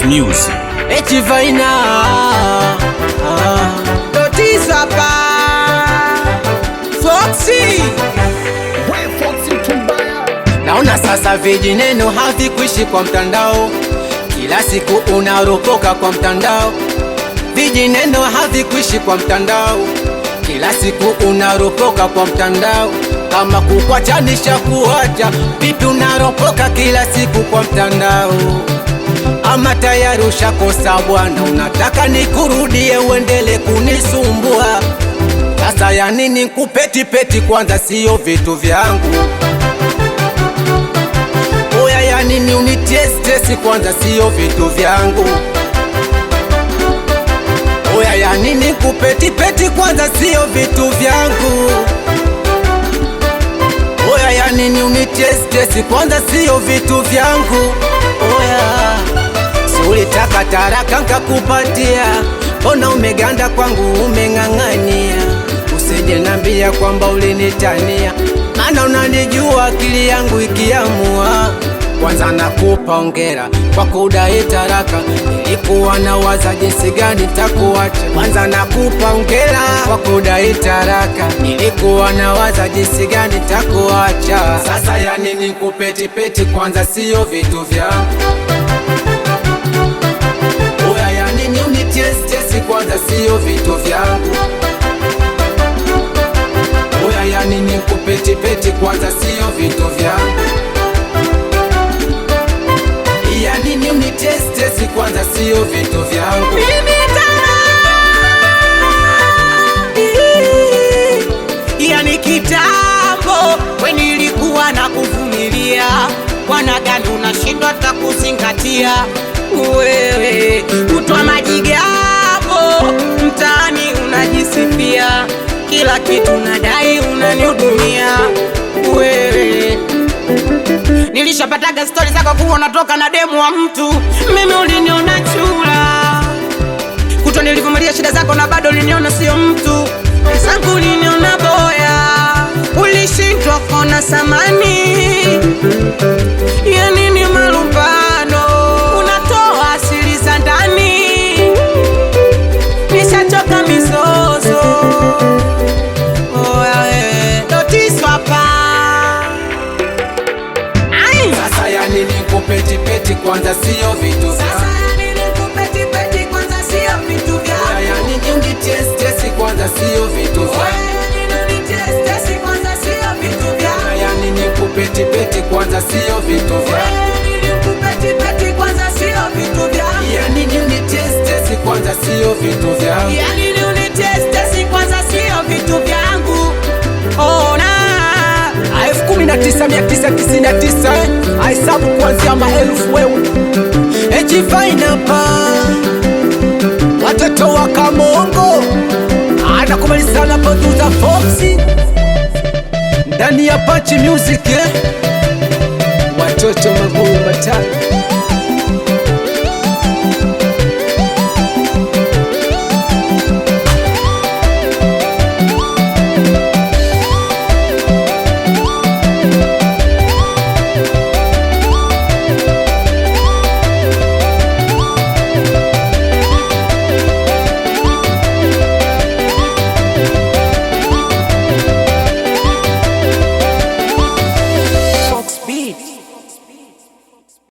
Music. Echivaina Totisa pa Foxy. Naona sasa vijineno havikuishi kwa mtandao, kila siku unaropoka kwa mtandao. Vijineno havikuishi kwa mtandao, kila siku unaropoka kwa mtandao. Kama kukwachanisha kuacha, vipi unaropoka kila siku kwa mtandao? Ama tayari ushakosa bwana, unataka nikurudie uendele kunisumbua? Sasa ya nini kupeti peti, kwanza sio vitu vyangu. Oya ya nini unitestesi, kwanza sio vitu vyangu. Oya ya nini kupeti peti, kwanza sio vitu vyangu. Oya ya nini unitestesi, kwanza sio vitu vyangu. Oya ulitaka taraka nkakupatia, ona umeganda kwangu umeng'ang'ania. Usije nambia kwamba ulinitania, maana unanijua akili yangu ikiamua. Kwanza nakupa hongera kwa kudai taraka, nilikuwa nawaza jinsi gani takuacha. Kwanza nakupa hongera kwa kudai taraka, nilikuwa nawaza jinsi gani takuacha. Sasa ya nini kupeti peti, kwanza sio vitu vyangu. Oya ya nini unitestesi, kwanza sio vitu vyangu. Oya ya nini kupeti peti, kwanza sio vitu vyangu. Ya nini unitestesi, kwanza sio vitu vyangu. Yani kitambo we nilikuwa na kuvumilia, wana gani unashindwa takuzingatia? Wewe kutwa majigambo mtaani unajisifia, kila kitu nadai unanihudumia. Wewe nilishapataga stori zako kuwa unatoka na demu wa mtu, mimi uliniona chura. Kutwa nilivumilia shida zako na bado uliniona sio mtu. Zangu uliniona boya, ulishindwa kuona samani. Ya nini malumbano, unatoa asili za ndani. Nishachoka mizozo. Oya we Totiswa pa. Sasa ya nini kupeti peti, kwanza sio vitu vyangu. Oya ya nini unitestesi, kwanza sio vitu vyangu. Oya ya nini kupeti peti, kwanza sio vitu vyangu. Ya nini unitestesi, kwanza sio vitu vyangu. Ona 1999 aisabu kuanzia maelfu wewe. Echivaina pa watoto wa Kamongo, anakumalizana producer Foxy ndani ya Punch Music, watoto maguu matatu.